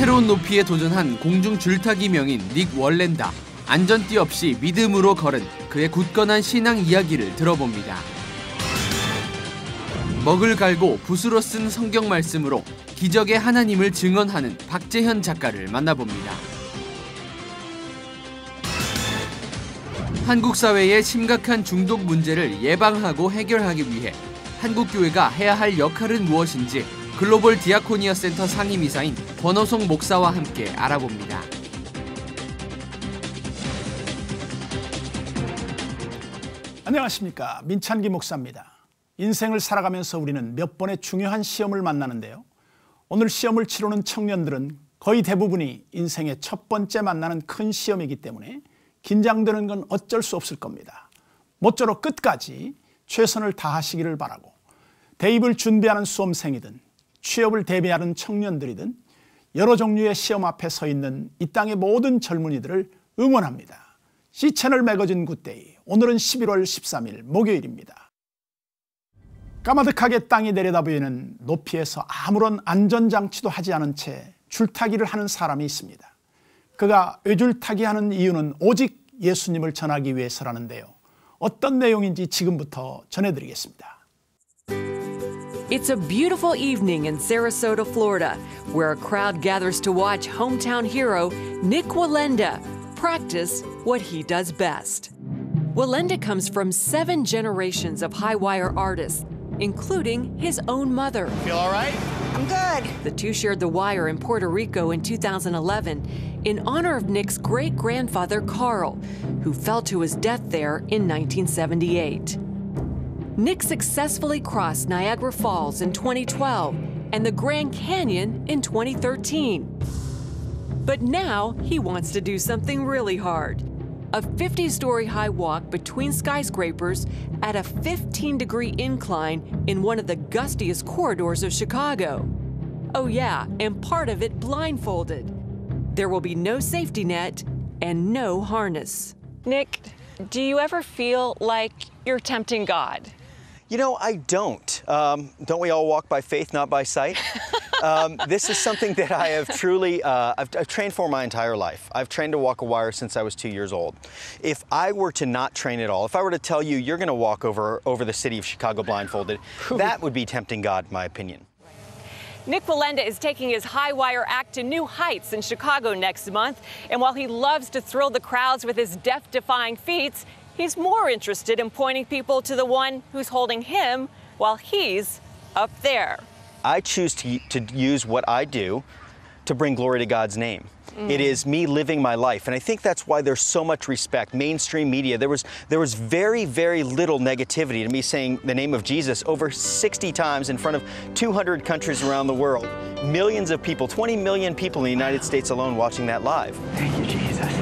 새로운 높이에 도전한 공중 줄타기 명인 닉 월랜다. 안전띠 없이 믿음으로 걸은 그의 굳건한 신앙 이야기를 들어봅니다. 먹을 갈고 붓으로 쓴 성경 말씀으로 기적의 하나님을 증언하는 박재현 작가를 만나봅니다. 한국 사회의 심각한 중독 문제를 예방하고 해결하기 위해 한국교회가 해야 할 역할은 무엇인지 글로벌 디아코니아 센터 상임이사인 권호송 목사와 함께 알아봅니다. 안녕하십니까. 민찬기 목사입니다. 인생을 살아가면서 우리는 몇 번의 중요한 시험을 만나는데요. 오늘 시험을 치르는 청년들은 거의 대부분이 인생의 첫 번째 만나는 큰 시험이기 때문에 긴장되는 건 어쩔 수 없을 겁니다. 모쪼록 끝까지 최선을 다하시기를 바라고, 대입을 준비하는 수험생이든 취업을 대비하는 청년들이든 여러 종류의 시험 앞에 서 있는 이 땅의 모든 젊은이들을 응원합니다. C채널 매거진 굿데이, 오늘은 11월 13일 목요일입니다. 까마득하게 땅이 내려다보이는 높이에서 아무런 안전장치도 하지 않은 채 줄타기를 하는 사람이 있습니다. 그가 외줄타기 하는 이유는 오직 예수님을 전하기 위해서라는데요. 어떤 내용인지 지금부터 전해드리겠습니다. It's a beautiful evening in Sarasota, Florida, where a crowd gathers to watch hometown hero Nik Wallenda practice what he does best. Wallenda comes from 7 generations of high-wire artists, including his own mother. Feel all right? I'm good. The two shared the wire in Puerto Rico in 2011 in honor of Nik's great-grandfather, Carl, who fell to his death there in 1978. Nik successfully crossed Niagara Falls in 2012 and the Grand Canyon in 2013. But now he wants to do something really hard. A 50-story high walk between skyscrapers at a 15-degree incline in one of the gustiest corridors of Chicago. Oh yeah, and part of it blindfolded. There will be no safety net and no harness. Nik, do you ever feel like you're tempting God? You know, I don't. Don't we all walk by faith, not by sight? This is something that I have truly, I've trained for my entire life. I've trained to walk a wire since I was 2 years old. If I were to not train at all, if I were to tell you you're going to walk over the city of Chicago blindfolded, that would be tempting God, in my opinion. Nik Wallenda is taking his high wire act to new heights in Chicago next month. And while he loves to thrill the crowds with his death-defying feats, he's more interested in pointing people to the one who's holding him while he's up there. I choose to use what I do to bring glory to God's name. It is me living my life, and I think that's why there's so much respect. Mainstream media, there was very, very little negativity to me saying the name of Jesus over 60 times in front of 200 countries around the world. Millions of people, 20 million people in the United States alone watching that live. Thank you, Jesus.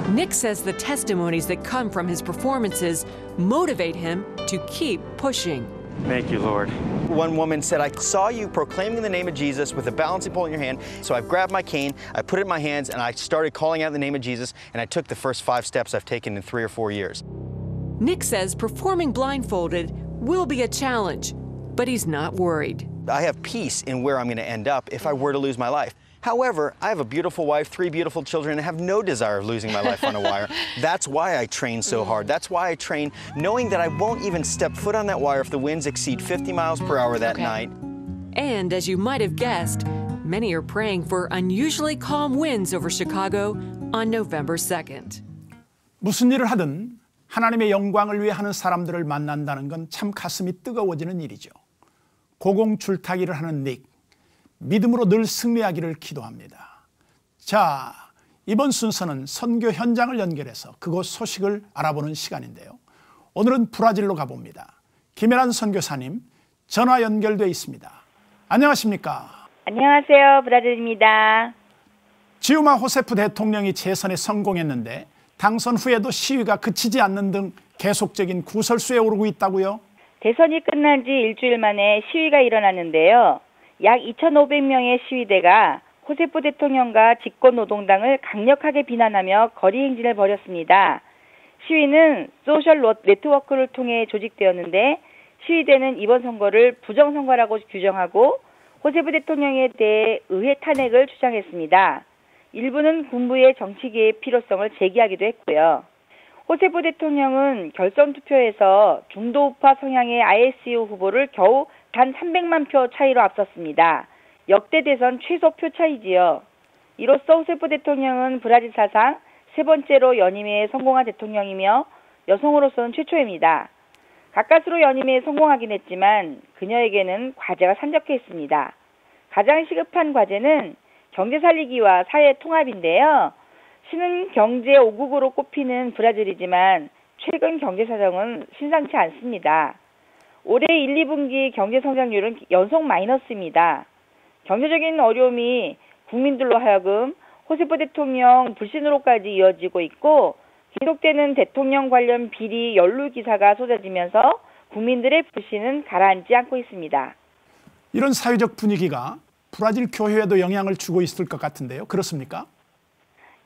Nik says the testimonies that come from his performances motivate him to keep pushing. Thank you, Lord. One woman said, I saw you proclaiming the name of Jesus with a balancing pole in your hand, so I grabbed my cane, I put it in my hands, and I started calling out the name of Jesus, and I took the first 5 steps I've taken in 3 or 4 years. Nik says performing blindfolded will be a challenge, but he's not worried. I have peace in where I'm going to end up if I were to lose my life. However, I have a beautiful wife, 3 beautiful children, and have no desire of losing my life on a wire. That's why I train so hard. That's why I train knowing that I won't even step foot on that wire if the winds exceed 50 miles per hour that night. And as you might have guessed, many are praying for unusually calm winds over Chicago on November 2nd. 무슨 일을 하든 하나님의 영광을 위해 하는 사람들을 만난다는 건 참 가슴이 뜨거워지는 일이죠. 고공 줄타기를 하는 닉. 믿음으로 늘 승리하기를 기도합니다. 자, 이번 순서는 선교 현장을 연결해서 그곳 소식을 알아보는 시간인데요. 오늘은 브라질로 가봅니다. 김혜란 선교사님 전화 연결돼 있습니다. 안녕하십니까? 안녕하세요. 브라질입니다. 지우마 호세프 대통령이 재선에 성공했는데 당선 후에도 시위가 그치지 않는 등 계속적인 구설수에 오르고 있다고요? 대선이 끝난 지 일주일 만에 시위가 일어났는데요. 약 2,500명의 시위대가 호세프 대통령과 집권노동당을 강력하게 비난하며 거리 행진을 벌였습니다. 시위는 소셜 네트워크를 통해 조직되었는데 시위대는 이번 선거를 부정선거라고 규정하고 호세프 대통령에 대해 의회 탄핵을 주장했습니다. 일부는 군부의 정치 개입 필요성을 제기하기도 했고요. 호세프 대통령은 결선 투표에서 중도우파 성향의 ISU 후보를 겨우 단 300만 표 차이로 앞섰습니다. 역대 대선 최소 표 차이지요. 이로써 호세프 대통령은 브라질 사상 세 번째로 연임에 성공한 대통령이며 여성으로서는 최초입니다. 가까스로 연임에 성공하긴 했지만 그녀에게는 과제가 산적해 있습니다. 가장 시급한 과제는 경제 살리기와 사회 통합인데요. 신흥 경제 5국으로 꼽히는 브라질이지만 최근 경제 사정은 심상치 않습니다. 올해 1, 2분기 경제 성장률은 연속 마이너스입니다. 경제적인 어려움이 국민들로 하여금 호세프 대통령 불신으로까지 이어지고 있고 계속되는 대통령 관련 비리 연루 기사가 쏟아지면서 국민들의 불신은 가라앉지 않고 있습니다. 이런 사회적 분위기가 브라질 교회에도 영향을 주고 있을 것 같은데요. 그렇습니까?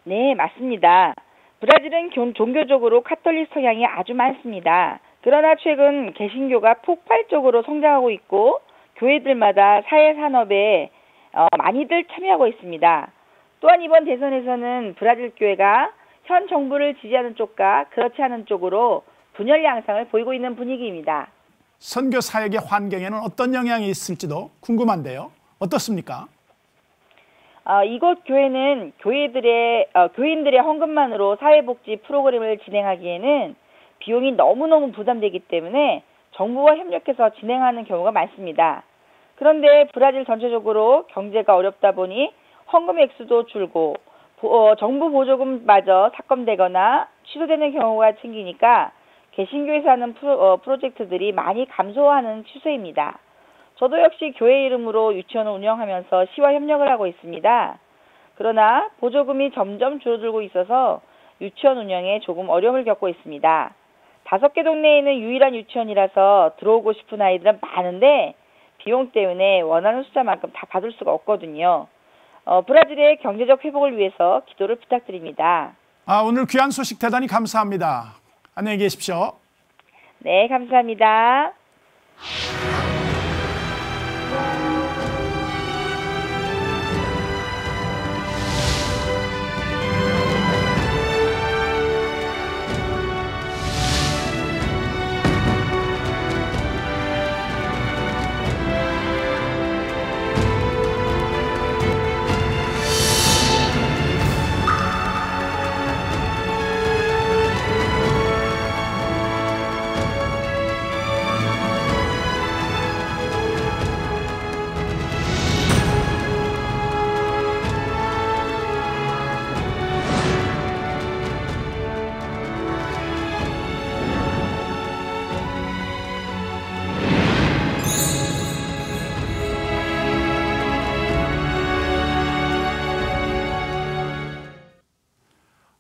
네, 맞습니다. 브라질은 종교적으로 카톨릭 성향이 아주 많습니다. 그러나 최근 개신교가 폭발적으로 성장하고 있고 교회들마다 사회 산업에 많이들 참여하고 있습니다. 또한 이번 대선에서는 브라질 교회가 현 정부를 지지하는 쪽과 그렇지 않은 쪽으로 분열 양상을 보이고 있는 분위기입니다. 선교 사역의 환경에는 어떤 영향이 있을지도 궁금한데요. 어떻습니까? 이곳 교회는 교인들의 헌금만으로 사회복지 프로그램을 진행하기에는 비용이 너무너무 부담되기 때문에 정부와 협력해서 진행하는 경우가 많습니다. 그런데 브라질 전체적으로 경제가 어렵다 보니 헌금 액수도 줄고 정부 보조금마저 삭감되거나 취소되는 경우가 생기니까 개신교에서 하는 프로젝트들이 많이 감소하는 추세입니다. 저도 역시 교회 이름으로 유치원을 운영하면서 시와 협력을 하고 있습니다. 그러나 보조금이 점점 줄어들고 있어서 유치원 운영에 조금 어려움을 겪고 있습니다. 5개 동네에 있는 유일한 유치원이라서 들어오고 싶은 아이들은 많은데 비용 때문에 원하는 숫자만큼 다 받을 수가 없거든요. 브라질의 경제적 회복을 위해서 기도를 부탁드립니다. 오늘 귀한 소식 대단히 감사합니다. 안녕히 계십시오. 네, 감사합니다.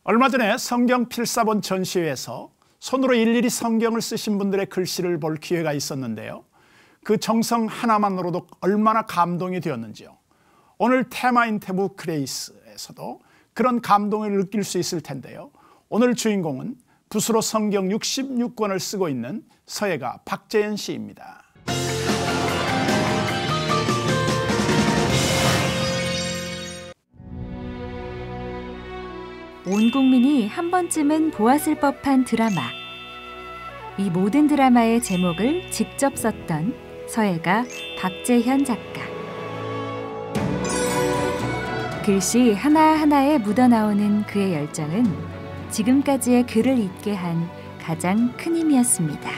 얼마 전에 성경 필사본 전시회에서 손으로 일일이 성경을 쓰신 분들의 글씨를 볼 기회가 있었는데요. 그 정성 하나만으로도 얼마나 감동이 되었는지요. 오늘 테마 인터뷰 그레이스에서도 그런 감동을 느낄 수 있을 텐데요. 오늘 주인공은 붓으로 성경 66권을 쓰고 있는 서예가 박재현 씨입니다. 온 국민이 한 번쯤은 보았을 법한 드라마. 이 모든 드라마의 제목을 직접 썼던 서예가 박재현 작가. 글씨 하나하나에 묻어나오는 그의 열정은 지금까지의 그를 있게 한 가장 큰 힘이었습니다.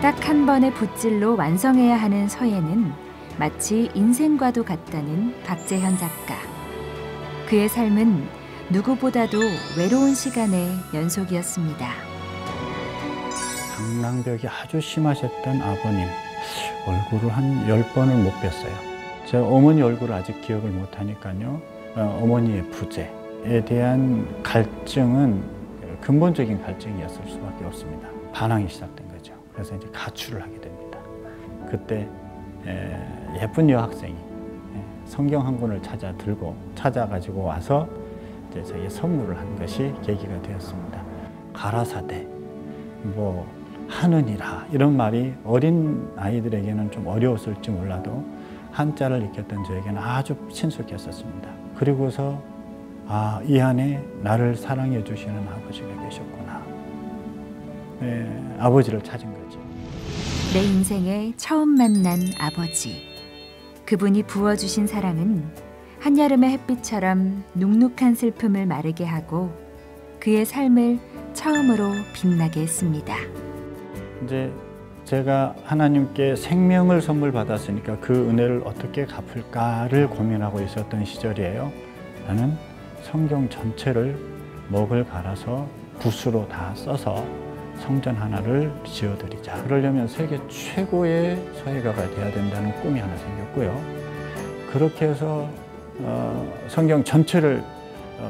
딱 한 번의 붓질로 완성해야 하는 서예는 마치 인생과도 같다는 박재현 작가. 그의 삶은 누구보다도 외로운 시간의 연속이었습니다. 당랑벽이 아주 심하셨던 아버님 얼굴을 한 10번을 못 뵀어요. 제 어머니 얼굴을 아직 기억을 못하니까요. 어머니의 부재에 대한 갈증은 근본적인 갈증이었을 수밖에 없습니다. 반항이 시작된 거죠. 그래서 이제 가출을 하게 됩니다. 그때 예쁜 여학생이 성경 한 권을 찾아가지고 와서 이제 저에게 선물을 한 것이 계기가 되었습니다. 가라사대, 하느니라 이런 말이 어린 아이들에게는 좀 어려웠을지 몰라도 한자를 익혔던 저에게는 아주 친숙했었습니다. 그리고서 이 안에 나를 사랑해 주시는 아버지가 계셨구나. 아버지를 찾은 거죠. 내 인생에 처음 만난 아버지. 그분이 부어주신 사랑은 한여름의 햇빛처럼 눅눅한 슬픔을 마르게 하고 그의 삶을 처음으로 빛나게 했습니다. 이제 제가 하나님께 생명을 선물 받았으니까 그 은혜를 어떻게 갚을까를 고민하고 있었던 시절이에요. 나는 성경 전체를 먹을 갈아서 붓으로 다 써서 성전 하나를 지어드리자. 그러려면 세계 최고의 서예가가 돼야 된다는 꿈이 하나 생겼고요. 그렇게 해서 성경 전체를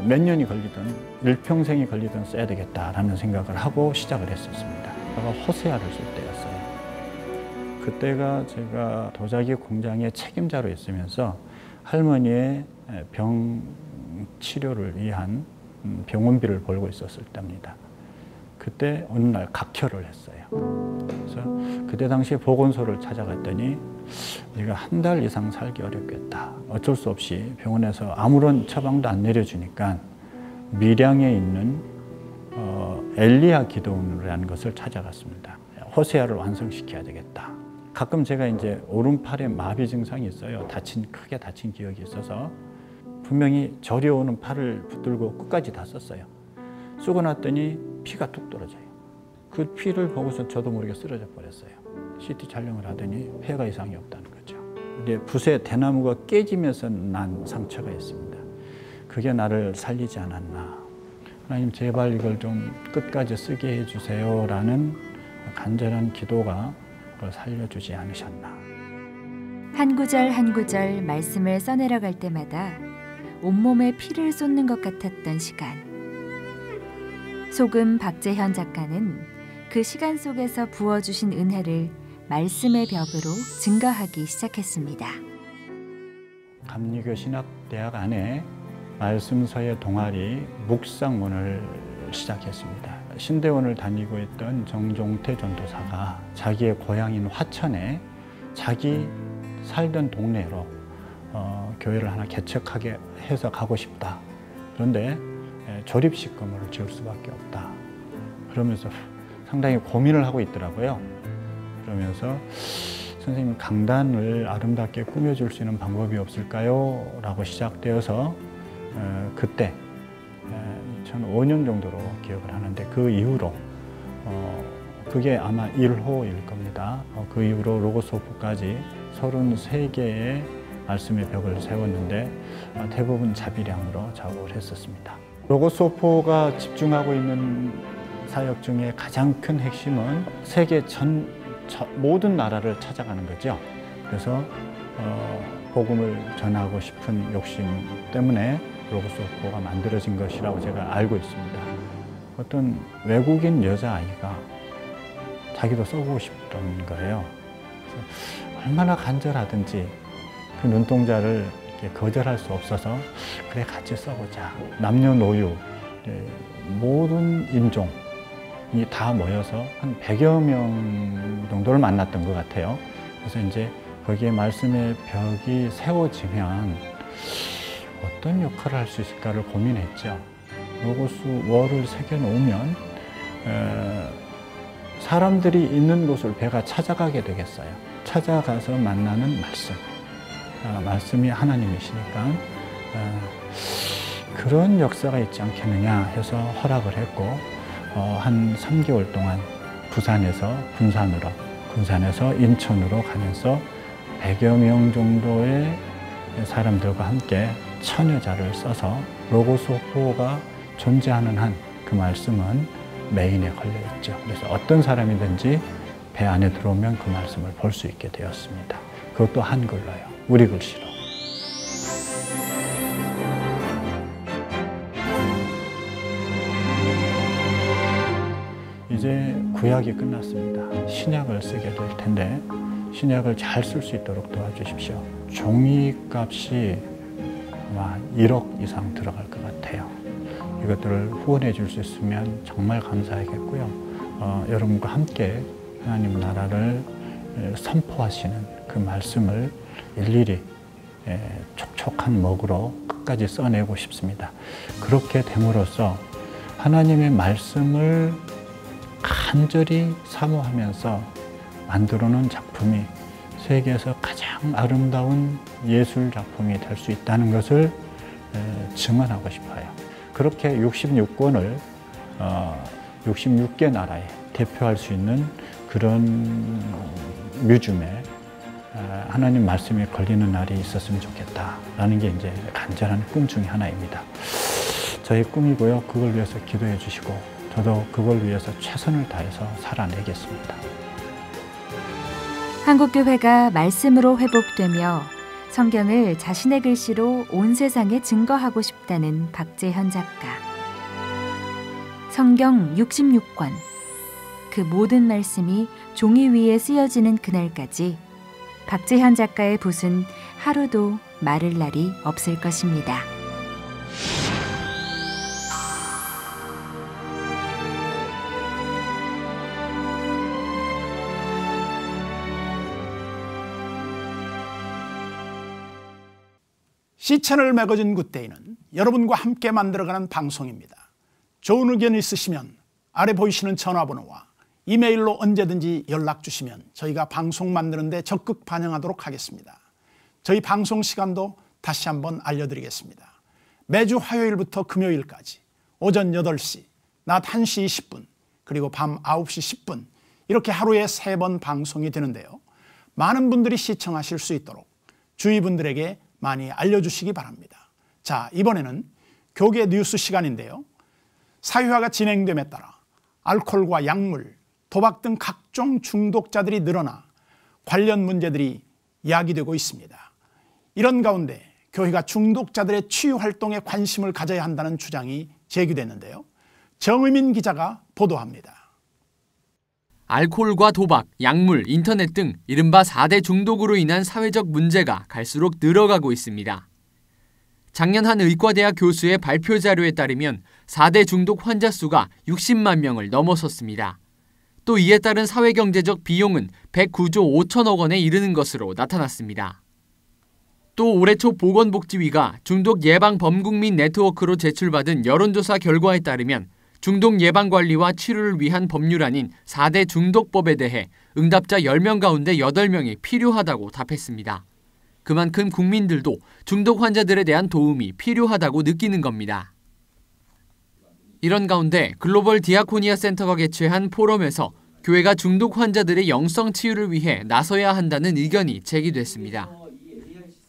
몇 년이 걸리든 일평생이 걸리든 써야 되겠다라는 생각을 하고 시작을 했었습니다. 제가 호세아를 쓸 때였어요. 그때가 제가 도자기 공장의 책임자로 있으면서 할머니의 병 치료를 위한 병원비를 벌고 있었을 때입니다. 그때 어느 날 각혈을 했어요. 그래서 그때 당시에 보건소를 찾아갔더니 네가 한 달 이상 살기 어렵겠다. 어쩔 수 없이 병원에서 아무런 처방도 안 내려주니까 밀양에 있는 엘리야 기도원이라는 것을 찾아갔습니다. 호세아를 완성시켜야 되겠다. 가끔 제가 이제 오른팔에 마비 증상이 있어요. 크게 다친 기억이 있어서 분명히 저려오는 팔을 붙들고 끝까지 다 썼어요. 쓰고 났더니 피가 뚝 떨어져요. 그 피를 보고서 저도 모르게 쓰러져 버렸어요. CT 촬영을 하더니 폐가 이상이 없다는 거죠. 근데 붓에 대나무가 깨지면서 난 상처가 있습니다. 그게 나를 살리지 않았나. 하나님 제발 이걸 좀 끝까지 쓰게 해주세요 라는 간절한 기도가 그걸 살려주지 않으셨나. 한 구절 한 구절 말씀을 써내려갈 때마다 온몸에 피를 쏟는 것 같았던 시간. 소금 박재현 작가는 그 시간 속에서 부어주신 은혜를 말씀의 벽으로 증거하기 시작했습니다. 감리교 신학대학 안에 말씀서의 동아리 묵상문을 시작했습니다. 신대원을 다니고 있던 정종태 전도사가 자기의 고향인 화천에 자기 살던 동네로 교회를 하나 개척하게 해서 가고 싶다. 그런데 조립식금을 지을 수밖에 없다. 그러면서 상당히 고민을 하고 있더라고요. 그러면서 선생님 강단을 아름답게 꾸며줄 수 있는 방법이 없을까요? 라고 시작되어서 그때 2005년 정도로 기억을 하는데 그 이후로 그게 아마 1호일 겁니다. 그 이후로 로고소프까지 33개의 말씀의 벽을 세웠는데 대부분 자비량으로 작업을 했었습니다. 로고소포가 집중하고 있는 사역 중에 가장 큰 핵심은 세계 모든 나라를 찾아가는 거죠. 그래서 복음을 전하고 싶은 욕심 때문에 로고소포가 만들어진 것이라고 제가 알고 있습니다. 어떤 외국인 여자아이가 자기도 써보고 싶던 거예요. 그래서 얼마나 간절하든지 그 눈동자를 이렇게 거절할 수 없어서 그래 같이 써보자. 남녀노유 모든 인종이 다 모여서 한 100여 명 정도를 만났던 것 같아요. 그래서 이제 거기에 말씀의 벽이 세워지면 어떤 역할을 할 수 있을까를 고민했죠. 로고스 월을 새겨놓으면 사람들이 있는 곳을 배가 찾아가게 되겠어요. 찾아가서 만나는 말씀. 말씀이 하나님이시니까 그런 역사가 있지 않겠느냐 해서 허락을 했고 한 3개월 동안 부산에서 군산으로, 군산에서 인천으로 가면서 100여 명 정도의 사람들과 함께 1000여 자를 써서 로고소포가 존재하는 한 그 말씀은 메인에 걸려있죠. 그래서 어떤 사람이든지 배 안에 들어오면 그 말씀을 볼 수 있게 되었습니다. 그것도 한글로요. 우리 글씨로. 이제 구약이 끝났습니다. 신약을 쓰게 될 텐데 신약을 잘 쓸 수 있도록 도와주십시오. 종이값이 아마 1억 이상 들어갈 것 같아요. 이것들을 후원해 줄 수 있으면 정말 감사하겠고요. 여러분과 함께 하나님 나라를 선포하시는 그 말씀을 일일이 촉촉한 먹으로 끝까지 써내고 싶습니다. 그렇게 됨으로써 하나님의 말씀을 간절히 사모하면서 만들어놓은 작품이 세계에서 가장 아름다운 예술 작품이 될 수 있다는 것을 증언하고 싶어요. 그렇게 66권을 66개 나라에 대표할 수 있는 그런 뮤즘에 하나님 말씀이 걸리는 날이 있었으면 좋겠다라는 게 이제 간절한 꿈 중에 하나입니다. 저의 꿈이고요. 그걸 위해서 기도해 주시고 저도 그걸 위해서 최선을 다해서 살아내겠습니다. 한국교회가 말씀으로 회복되며 성경을 자신의 글씨로 온 세상에 증거하고 싶다는 박재현 작가. 성경 66권, 그 모든 말씀이 종이 위에 쓰여지는 그날까지 박재현 작가의 붓은 하루도 마를 날이 없을 것입니다. 시채널 매거진 굿데이는 여러분과 함께 만들어가는 방송입니다. 좋은 의견 있으시면 아래 보이시는 전화번호와 이메일로 언제든지 연락 주시면 저희가 방송 만드는 데 적극 반영하도록 하겠습니다. 저희 방송 시간도 다시 한번 알려드리겠습니다. 매주 화요일부터 금요일까지 오전 8시, 낮 1시 20분, 그리고 밤 9시 10분 이렇게 하루에 3번 방송이 되는데요. 많은 분들이 시청하실 수 있도록 주위 분들에게 많이 알려주시기 바랍니다. 자, 이번에는 교계 뉴스 시간인데요. 사회화가 진행됨에 따라 알코올과 약물, 도박 등 각종 중독자들이 늘어나 관련 문제들이 야기되고 있습니다. 이런 가운데 교회가 중독자들의 치유 활동에 관심을 가져야 한다는 주장이 제기됐는데요. 정의민 기자가 보도합니다. 알코올과 도박, 약물, 인터넷 등 이른바 4대 중독으로 인한 사회적 문제가 갈수록 늘어가고 있습니다. 작년 한 의과대학 교수의 발표 자료에 따르면 4대 중독 환자 수가 60만 명을 넘어섰습니다. 또 이에 따른 사회경제적 비용은 109조 5천억 원에 이르는 것으로 나타났습니다. 또 올해 초 보건복지위가 중독 예방 범국민 네트워크로 제출받은 여론조사 결과에 따르면 중독 예방관리와 치료를 위한 법률안인 4대 중독법에 대해 응답자 10명 가운데 8명이 필요하다고 답했습니다. 그만큼 국민들도 중독 환자들에 대한 도움이 필요하다고 느끼는 겁니다. 이런 가운데 글로벌 디아코니아 센터가 개최한 포럼에서 교회가 중독 환자들의 영성 치유를 위해 나서야 한다는 의견이 제기됐습니다.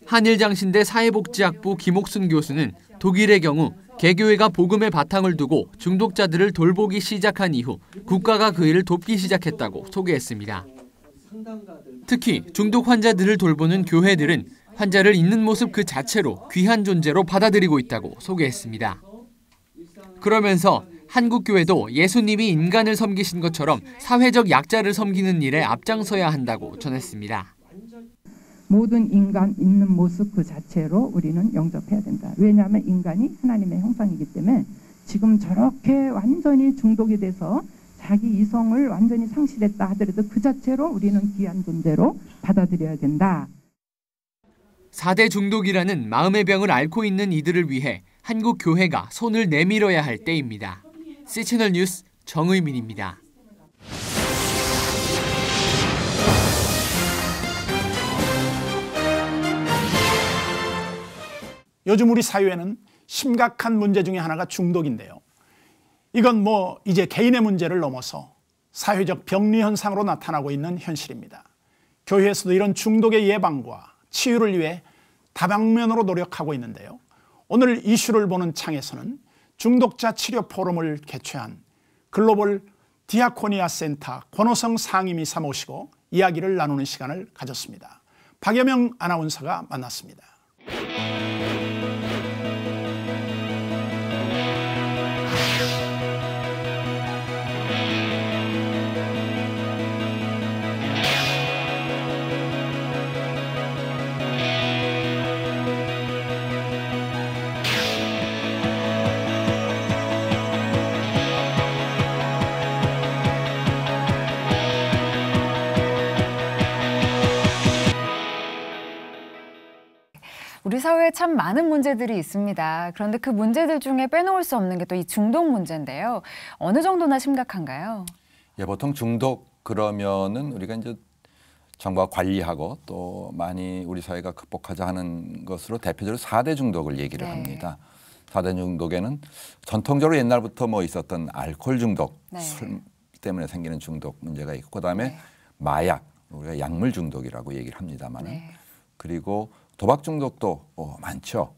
한일장신대 사회복지학부 김옥순 교수는 독일의 경우 개교회가 복음의 바탕을 두고 중독자들을 돌보기 시작한 이후 국가가 그 일을 돕기 시작했다고 소개했습니다. 특히 중독 환자들을 돌보는 교회들은 환자를 있는 모습 그 자체로 귀한 존재로 받아들이고 있다고 소개했습니다. 그러면서 한국교회도 예수님이 인간을 섬기신 것처럼 사회적 약자를 섬기는 일에 앞장서야 한다고 전했습니다. 모든 인간 있는 모습 그 자체로 우리는 영접해야 된다. 왜냐하면 인간이 하나님의 형상이기 때문에 지금 저렇게 완전히 중독이 돼서 자기 이성을 완전히 상실했다 하더라도 그 자체로 우리는 귀한 존재로 받아들여야 된다. 4대 중독이라는 마음의 병을 앓고 있는 이들을 위해 한국 교회가 손을 내밀어야 할 때입니다. C채널 뉴스 정의민입니다. 요즘 우리 사회에는 심각한 문제 중에 하나가 중독인데요. 이건 이제 개인의 문제를 넘어서 사회적 병리 현상으로 나타나고 있는 현실입니다. 교회에서도 이런 중독의 예방과 치유를 위해 다방면으로 노력하고 있는데요. 오늘 이슈를 보는 창에서는 중독자 치료 포럼을 개최한 글로벌 디아코니아 센터 권호성 상임이사 모시고 이야기를 나누는 시간을 가졌습니다. 박여명 아나운서가 만났습니다. 사회에 참 많은 문제들이 있습니다. 그런데 그 문제들 중에 빼놓을 수 없는 게 또 이 중독 문제인데요. 어느 정도나 심각한가요? 예, 보통 중독 그러면은 우리가 이제 정부가 관리하고 또 많이 우리 사회가 극복하자 하는 것으로 대표적으로 4대 중독을 얘기를 합니다. 4대 중독에는 전통적으로 옛날부터 뭐 있었던 알코올 중독, 술 때문에 생기는 중독 문제가 있고 그다음에 마약, 우리가 약물 중독이라고 얘기를 합니다만은 그리고 도박 중독도 많죠.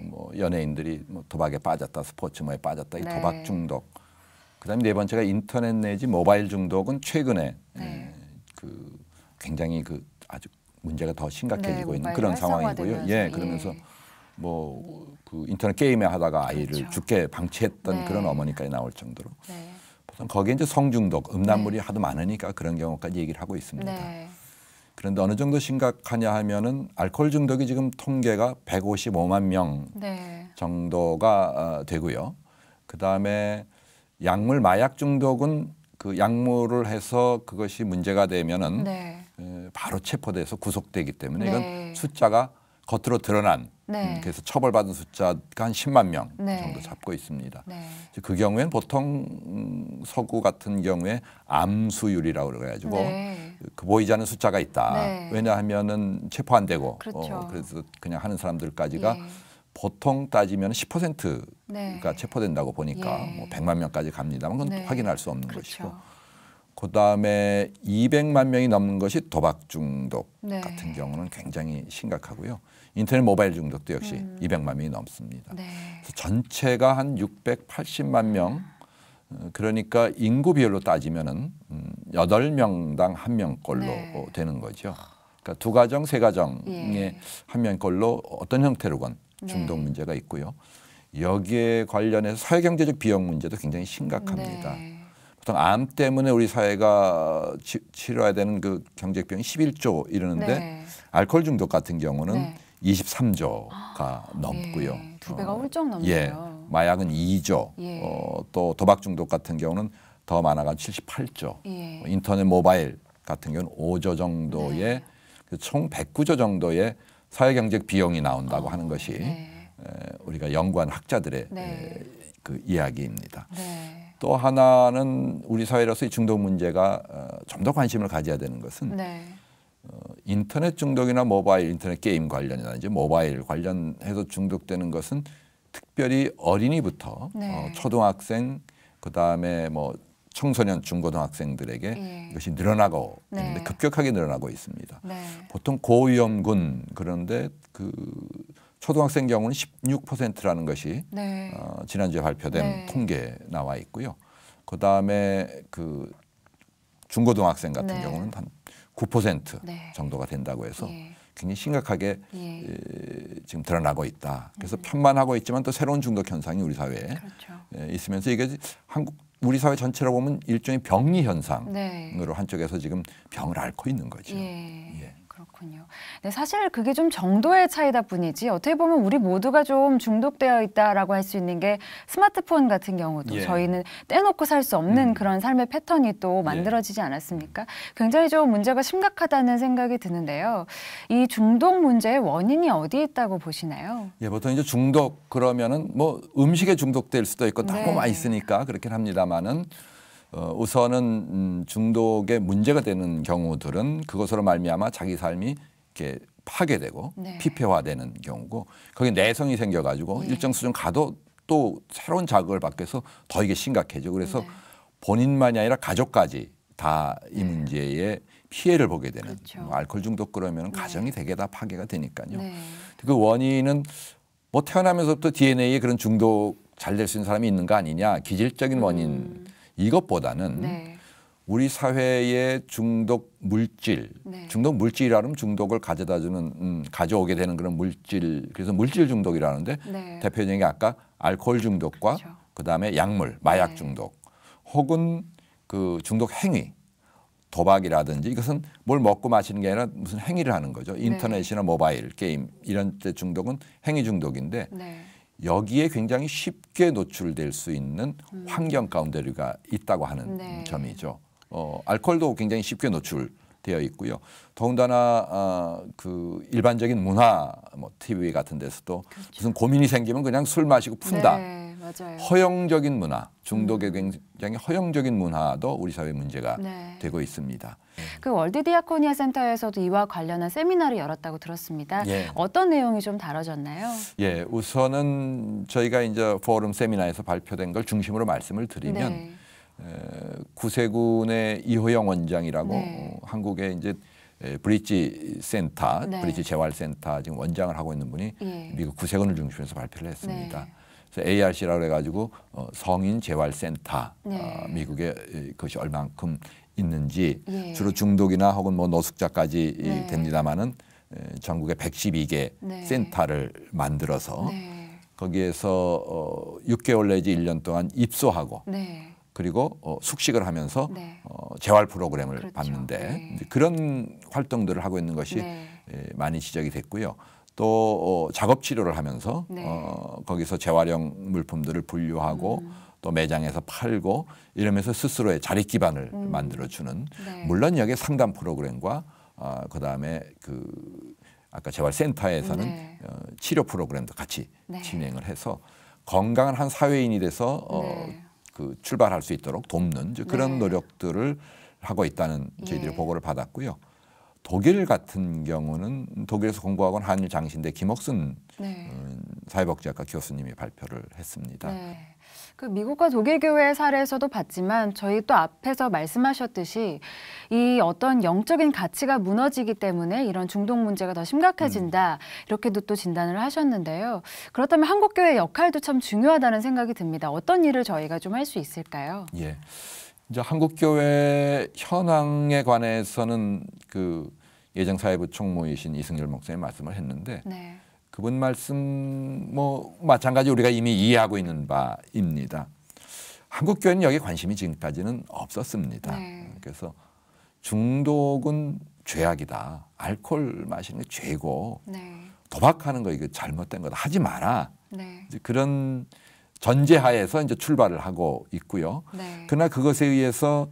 뭐 연예인들이 뭐 도박에 빠졌다, 스포츠머에 빠졌다, 이 도박 중독. 그다음에 네 번째가 인터넷 내지 모바일 중독은 최근에 그 굉장히 그 아주 문제가 더 심각해지고 있는 그런 상황이고요. 예, 그러면서 뭐 그 인터넷 게임에 하다가 아이를 죽게 방치했던 그런 어머니까지 나올 정도로 보통 거기에 이제 성중독, 음란물이 하도 많으니까 그런 경우까지 얘기를 하고 있습니다. 그런데 어느 정도 심각하냐 하면은 알코올 중독이 지금 통계가 155만 명 정도가 되고요. 그다음에 약물 마약 중독은 그 약물을 해서 그것이 문제가 되면은 바로 체포돼서 구속되기 때문에 이건 숫자가 겉으로 드러난 그래서 처벌받은 숫자가 한 10만 명 정도 잡고 있습니다. 그 경우에는 보통 서구 같은 경우에 암수율이라고 그래가지고 그 보이지 않는 숫자가 있다. 왜냐하면은 체포 안 되고 그래서 그냥 하는 사람들까지가 보통 따지면 10%가 체포된다고 보니까 뭐 100만 명까지 갑니다만 그건 확인할 수 없는 것이고 그다음에 200만 명이 넘는 것이 도박 중독 같은 경우는 굉장히 심각하고요. 인터넷 모바일 중독도 역시 200만 명이 넘습니다. 그래서 전체가 한 680만 명 그러니까 인구 비율로 따지면은 8명당 1명꼴로 되는 거죠. 그러니까 두 가정, 세 가정에 한 명꼴로 어떤 형태로건 중독 문제가 있고요. 여기에 관련해서 사회경제적 비용 문제도 굉장히 심각합니다. 보통 암 때문에 우리 사회가 치러야 되는 그 경제적 비용이 11조 이르는데 알코올 중독 같은 경우는 23조가 넘고요. 두 배가 훌쩍 넘네요. 마약은 2조, 또 도박 중독 같은 경우는 더 많아가 78조, 인터넷 모바일 같은 경우는 5조 정도의 총 109조 정도의 사회경제적 비용이 나온다고 하는 것이 우리가 연구한 학자들의 그 이야기입니다. 또 하나는 우리 사회로서 이 중독 문제가 좀 더 관심을 가져야 되는 것은 인터넷 중독이나 모바일 인터넷 게임 관련이라든지 모바일 관련해서 중독되는 것은 특별히 어린이부터 초등학생 그다음에 뭐 청소년 중고등학생들에게 이것이 늘어나고 있는데 급격하게 늘어나고 있습니다. 보통 고위험군 그런데 그 초등학생 경우는 16%라는 것이 지난주에 발표된 통계에 나와 있고요. 그다음에 그 중고등학생 같은 경우는 한 9% 정도가 된다고 해서 굉장히 심각하게 지금 드러나고 있다. 그래서 편만하고 있지만 또 새로운 중독 현상이 우리 사회에 있으면서 이게 우리 사회 전체로 보면 일종의 병리 현상으로 한쪽에서 지금 병을 앓고 있는 거죠. 그렇군요. 네, 사실 그게 좀 정도의 차이다 뿐이지 어떻게 보면 우리 모두가 좀 중독되어 있다라고 할 수 있는 게 스마트폰 같은 경우도 저희는 떼놓고 살 수 없는 그런 삶의 패턴이 또 만들어지지 않았습니까? 굉장히 좀 문제가 심각하다는 생각이 드는데요. 이 중독 문제의 원인이 어디에 있다고 보시나요? 보통 이제 중독 그러면은 뭐 음식에 중독될 수도 있고 너무 맛있으니까 그렇긴 합니다만은 우선은 중독에 문제가 되는 경우들은 그것으로 말미암아 자기 삶이 이렇게 파괴되고 피폐화되는 경우고 거기에 내성이 생겨가지고 일정 수준 가도 또 새로운 자극을 받게 해서 더 이게 심각해져. 그래서 본인만이 아니라 가족까지 다 이 문제에 피해를 보게 되는 뭐 알코올 중독 그러면 가정이 되게 다 파괴가 되니까요. 그 원인은 뭐 태어나면서부터 DNA에 그런 중독 잘 될 수 있는 사람이 있는 거 아니냐 기질적인 원인 이것보다는 우리 사회의 중독 물질, 중독 물질이라면 중독을 가져다주는 가져오게 되는 그런 물질, 그래서 물질 중독이라는데 대표적인 게 아까 알코올 중독과 그다음에 약물, 마약 중독, 혹은 그 중독 행위, 도박이라든지 이것은 뭘 먹고 마시는 게 아니라 무슨 행위를 하는 거죠. 인터넷이나 모바일 게임 이런 때 중독은 행위 중독인데. 여기에 굉장히 쉽게 노출될 수 있는 환경 가운데 우리가 있다고 하는 점이죠. 알코올도 굉장히 쉽게 노출될 되어 있고요. 더군다나 그 일반적인 문화 뭐 TV 같은 데서도 그렇죠. 무슨 고민이 생기면 그냥 술 마시고 푼다. 네, 맞아요. 허용적인 문화, 중독에 굉장히 허용적인 문화도 우리 사회 문제가 네. 되고 있습니다. 그 월드 디아코니아 센터에서도 이와 관련한 세미나를 열었다고 들었습니다. 예. 어떤 내용이 좀 다뤄졌나요? 예, 우선은 저희가 이제 포럼 세미나에서 발표된 걸 중심으로 말씀을 드리면 네. 구세군의 이호영 원장이라고 네. 한국에 이제 브릿지 센터, 네. 브릿지 재활센터 지금 원장을 하고 있는 분이 예. 미국 구세군을 중심으로 발표를 했습니다. 네. 그래서 ARC라고 해가지고 성인 재활센터 네. 미국에 그것이 얼만큼 있는지 예. 주로 중독이나 혹은 뭐 노숙자까지 네. 됩니다만은 전국에 112개 네. 센터를 만들어서 네. 거기에서 6개월 내지 1년 동안 입소하고 네. 그리고 숙식을 하면서 네. 재활 프로그램을 그렇죠. 받는데 네. 이제 그런 활동들을 하고 있는 것이 네. 많이 지적이 됐고요. 또 작업 치료를 하면서 네. 거기서 재활용 물품들을 분류하고 또 매장에서 팔고 이러면서 스스로의 자립 기반을 만들어주는 네. 물론 여기에 상담 프로그램과 그다음에 그 아까 재활센터에서는 네. 치료 프로그램도 같이 네. 진행을 해서 건강한 한 사회인이 돼서 네. 그 출발할 수 있도록 돕는 그런 네. 노력들을 하고 있다는 저희들이 예. 보고를 받았고요. 독일 같은 경우는 독일에서 공부하고 온 한일 장신대 김옥순 네. 사회복지학과 교수님이 발표를 했습니다. 네. 그 미국과 독일 교회 사례에서도 봤지만 저희 또 앞에서 말씀하셨듯이 이 어떤 영적인 가치가 무너지기 때문에 이런 중독 문제가 더 심각해진다 이렇게도 또 진단을 하셨는데요. 그렇다면 한국 교회의 역할도 참 중요하다는 생각이 듭니다. 어떤 일을 저희가 좀 할 수 있을까요? 예. 이제 한국 교회 현황에 관해서는 그 예정사회부 총무이신 이승열 목사님 말씀을 했는데 네. 그분 말씀 뭐 마찬가지 우리가 이미 이해하고 있는 바입니다. 한국 교회는 여기에 관심이 지금까지는 없었습니다. 네. 그래서 중독은 죄악이다. 알코올 마시는 게 죄고 네. 도박하는 거 이거 잘못된 거다. 하지 마라. 네. 이제 그런 전제하에서 이제 출발을 하고 있고요. 네. 그러나 그것에 의해서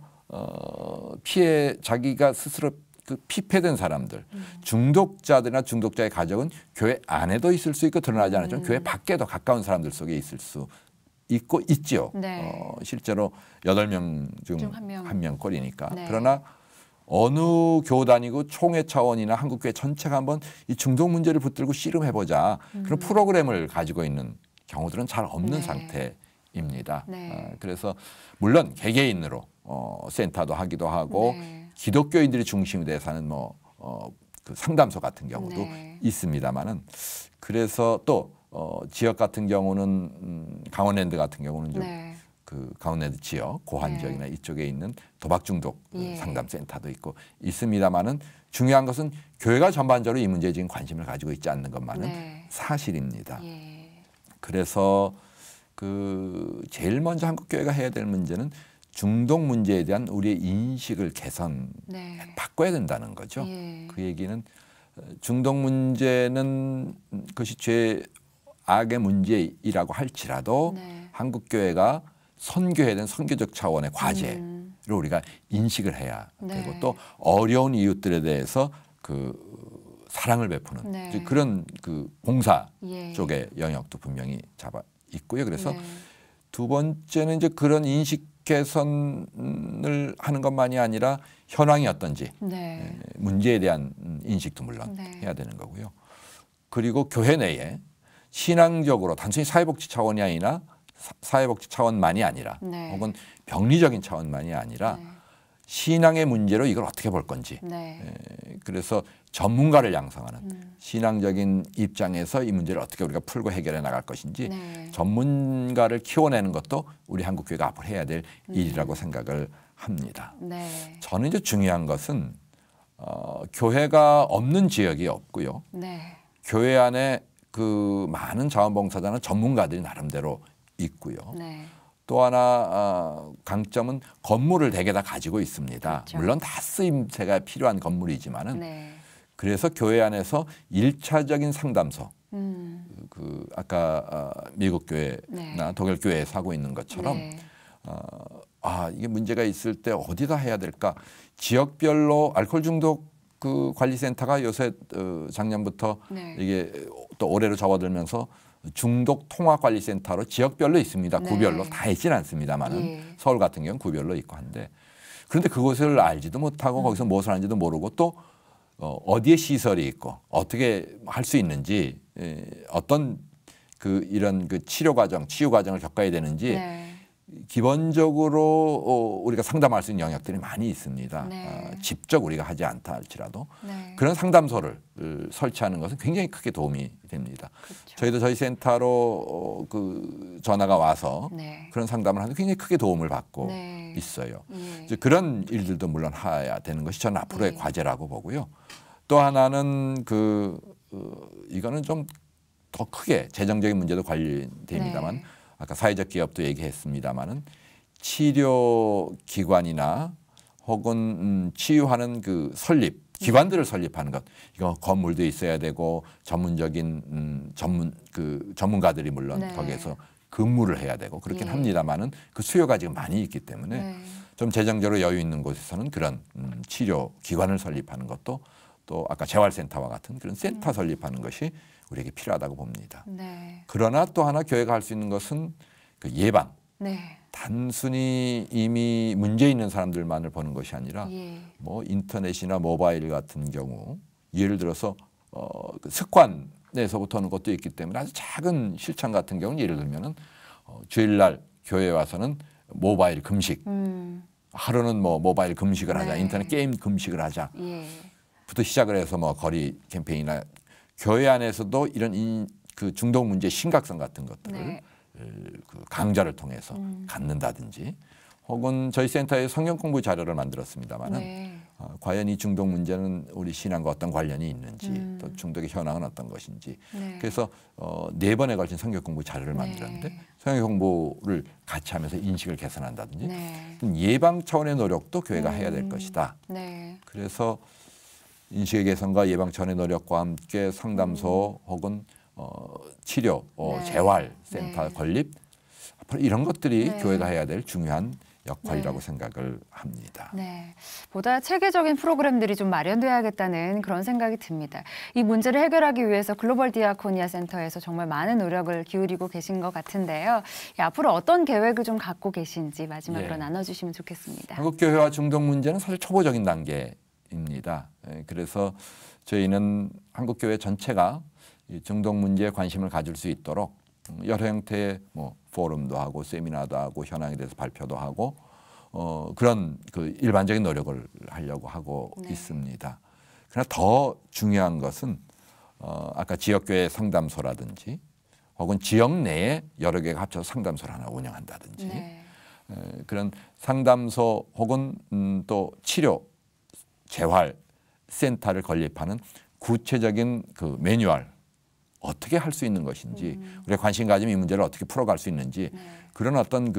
자기가 스스로 그 피폐된 사람들, 중독자들이나 중독자의 가족은 교회 안에도 있을 수 있고 드러나지 않았지만 교회 밖에도 가까운 사람들 속에 있을 수 있고 있지요. 네. 실제로 8명 중 중 한 명. 1명꼴이니까. 네. 그러나 어느 교단이고 총회 차원이나 한국교회 전체가 한번 이 중독 문제를 붙들고 씨름해보자. 그런 프로그램을 가지고 있는 경우들은 잘 없는 네. 상태입니다. 네. 그래서 물론 개개인으로 센터도 하기도 하고 네. 기독교인들이 중심이 돼서 하는 그 상담소 같은 경우도 네. 있습니다만은 그래서 또 지역 같은 경우는 강원랜드 같은 경우는 좀 네. 그 강원랜드 지역 고한 네. 지역이나 이쪽에 있는 도박 중독 예. 상담센터도 있고 있습니다만은 중요한 것은 교회가 전반적으로 이 문제에 지금 관심을 가지고 있지 않는 것만은 네. 사실입니다. 예. 그래서 그 제일 먼저 한국 교회가 해야 될 문제는 중독 문제에 대한 우리의 인식을 네. 바꿔야 된다는 거죠. 예. 그 얘기는 중독 문제는 그것이 죄악의 문제이라고 할지라도 네. 한국 교회가 선교해야 되는 선교적 차원의 과제를 우리가 인식을 해야 네. 되고 또 어려운 이웃들에 대해서 그 사랑을 베푸는 네. 그런 그 봉사 예. 쪽의 영역도 분명히 잡아 있고요. 그래서 네. 두 번째는 이제 그런 인식 개선을 하는 것만이 아니라 현황이 어떤지 네. 문제에 대한 인식도 물론 네. 해야 되는 거고요. 그리고 교회 내에 신앙적으로 단순히 사회복지 차원이 아니라 사회복지 차원만이 아니라 네. 혹은 병리적인 차원만이 아니라 네. 신앙의 문제로 이걸 어떻게 볼 건지 네. 그래서 전문가를 양성하는 신앙적인 입장에서 이 문제를 어떻게 우리가 풀고 해결해 나갈 것인지 네. 전문가를 키워내는 것도 우리 한국교회가 앞으로 해야 될 일이라고 생각을 합니다. 네. 저는 이제 중요한 것은 교회가 없는 지역이 없고요. 네. 교회 안에 그 많은 자원봉사자나 전문가들이 나름대로 있고요. 네. 또 하나 강점은 건물을 대개 다 가지고 있습니다. 그렇죠. 물론 다 쓰임새가 필요한 건물이지만은 네. 그래서 교회 안에서 1차적인 상담소 그 아까 미국 교회나 네. 독일 교회에서 하고 있는 것처럼 네. 이게 문제가 있을 때 어디다 해야 될까? 지역별로 알코올 중독 그 관리센터가 요새 작년부터 네. 이게 또 올해로 접어들면서 중독 통합관리센터로 지역별로 있습니다. 네. 구별로 다 있지는 않습니다만은 예. 서울 같은 경우는 구별로 있고 한데 그런데 그것을 알지도 못하고 거기서 무엇을 하는지도 모르고 또 어디에 시설이 있고 어떻게 할 수 있는지 어떤 이런 치료 과정, 치유 과정을 겪어야 되는지 네. 기본적으로 우리가 상담할 수 있는 영역들이 많이 있습니다. 네. 직접 우리가 하지 않다 할지라도 네. 그런 상담소를 설치하는 것은 굉장히 크게 도움이 됩니다. 그렇죠. 저희도 저희 센터로 전화가 와서 네. 그런 상담을 하는데 굉장히 크게 도움을 받고 네. 있어요. 예. 이제 그런 일들도 물론 해야 되는 것이 저는 앞으로의 네. 과제라고 보고요. 또 하나는 이거는 좀 더 크게 재정적인 문제도 관련됩니다만 네. 아까 사회적 기업도 얘기했습니다마는 치료 기관이나 혹은 치유하는 설립 기관들을 설립하는 것 이거 건물도 있어야 되고 전문적인 전문가들이 물론 네. 거기에서 근무를 해야 되고 그렇긴 예. 합니다마는 그 수요가 지금 많이 있기 때문에 네. 좀 재정적으로 여유 있는 곳에서는 그런 치료 기관을 설립하는 것도 또 아까 재활센터와 같은 그런 센터 설립하는 것이 우리에게 필요하다고 봅니다. 네. 그러나 또 하나 교회가 할 수 있는 것은 예방. 네. 단순히 이미 문제 있는 사람들만을 보는 것이 아니라 예. 인터넷이나 모바일 같은 경우 예를 들어서 습관에서부터 오는 것도 있기 때문에 아주 작은 실천 같은 경우는 예를 들면은 주일날 교회에 와서는 모바일 금식 하루는 모바일 금식을 하자 네. 인터넷 게임 금식을 하자 예. 부터 시작을 해서 거리 캠페인이나 교회 안에서도 이런 중독 문제 심각성 같은 것들을 네. 강좌를 통해서 갖는다든지 혹은 저희 센터에 성경 공부 자료를 만들었습니다마는 네. 과연 이 중독 문제는 우리 신앙과 어떤 관련이 있는지 또 중독의 현황은 어떤 것인지 네. 그래서 4번에 걸친 성경 공부 자료를 만들었는데 네. 성경 공부를 같이 하면서 인식을 개선한다든지 네. 예방 차원의 노력도 교회가 해야 될 것이다. 네. 그래서 인식의 개선과 예방 차원의 노력과 함께 상담소 혹은 치료, 네. 재활센터 네. 건립 앞으로 이런 것들이 네. 교회가 해야 될 중요한 역할이라고 네. 생각을 합니다. 네, 보다 체계적인 프로그램들이 좀 마련돼야겠다는 그런 생각이 듭니다. 이 문제를 해결하기 위해서 글로벌 디아코니아 센터에서 정말 많은 노력을 기울이고 계신 것 같은데요. 앞으로 어떤 계획을 좀 갖고 계신지 마지막으로 예. 나눠주시면 좋겠습니다. 한국 교회와 중독 문제는 사실 초보적인 단계입니다. 그래서 저희는 한국 교회 전체가 이 중독 문제에 관심을 가질 수 있도록 여러 형태의 포럼도 하고 세미나도 하고 현황에 대해서 발표도 하고 그런 일반적인 노력을 하려고 하고 네. 있습니다. 그러나 더 중요한 것은 아까 지역교회 상담소라든지 혹은 지역 내에 여러 개가 합쳐서 상담소를 하나 운영한다든지 네. 그런 상담소 혹은 또 치료 재활 센터를 건립하는 구체적인 매뉴얼 어떻게 할 수 있는 것인지 우리가 관심 가지면 이 문제를 어떻게 풀어갈 수 있는지 네. 그런 어떤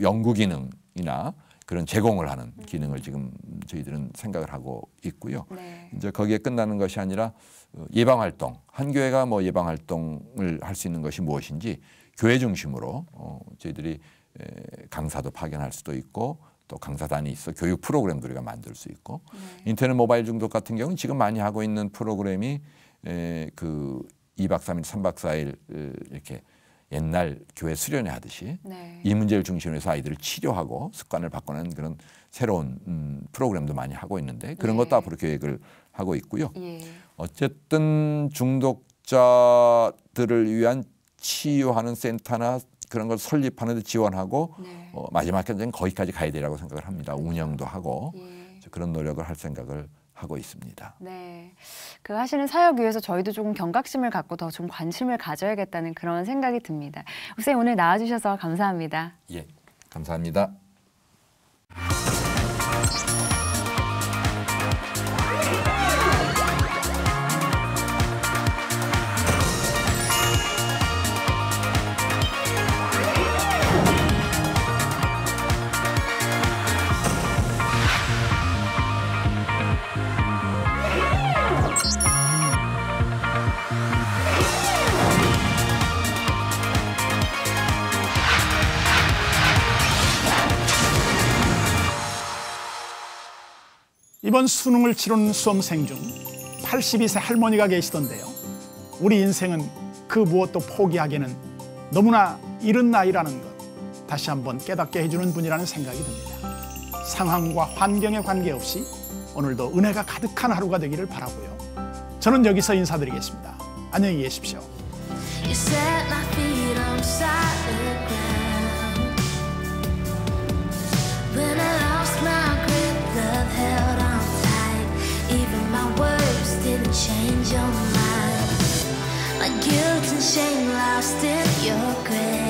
연구 기능이나 그런 제공을 하는 기능을 지금 저희들은 생각을 하고 있고요. 네. 이제 거기에 끝나는 것이 아니라 예방 활동 한 교회가 예방 활동을 할 수 있는 것이 무엇인지 교회 중심으로 저희들이 강사도 파견할 수도 있고 또 강사단이 있어 교육 프로그램도 우리가 만들 수 있고 인터넷 모바일 중독 같은 경우는 지금 많이 하고 있는 프로그램이 2박 3일, 3박 4일 이렇게 옛날 교회 수련회 하듯이 네. 이 문제를 중심으로 해서 아이들을 치료하고 습관을 바꾸는 그런 새로운 프로그램도 많이 하고 있는데 그런 것도 네. 앞으로 계획을 하고 있고요. 예. 어쨌든 중독자들을 위한 치유하는 센터나 그런 걸 설립하는 데 지원하고 네. 마지막까지는 거기까지 가야 되라고 생각을 합니다. 운영도 하고 예. 그런 노력을 할 생각을 하고 있습니다. 네, 그 하시는 사역 위해서 저희도 조금 경각심을 갖고 더 좀 관심을 가져야겠다는 그런 생각이 듭니다. 목사님 오늘 나와주셔서 감사합니다. 예, 감사합니다. 이번 수능을 치르는 수험생 중 82세 할머니가 계시던데요. 우리 인생은 그 무엇도 포기하기에는 너무나 이른 나이라는 것 다시 한번 깨닫게 해주는 분이라는 생각이 듭니다. 상황과 환경에 관계없이 오늘도 은혜가 가득한 하루가 되기를 바라고요. 저는 여기서 인사드리겠습니다. 안녕히 계십시오. You set my feet on solid ground. When I lost my grip, love held on tight. Even my words didn't change your mind. My guilt and shame lost in your grave.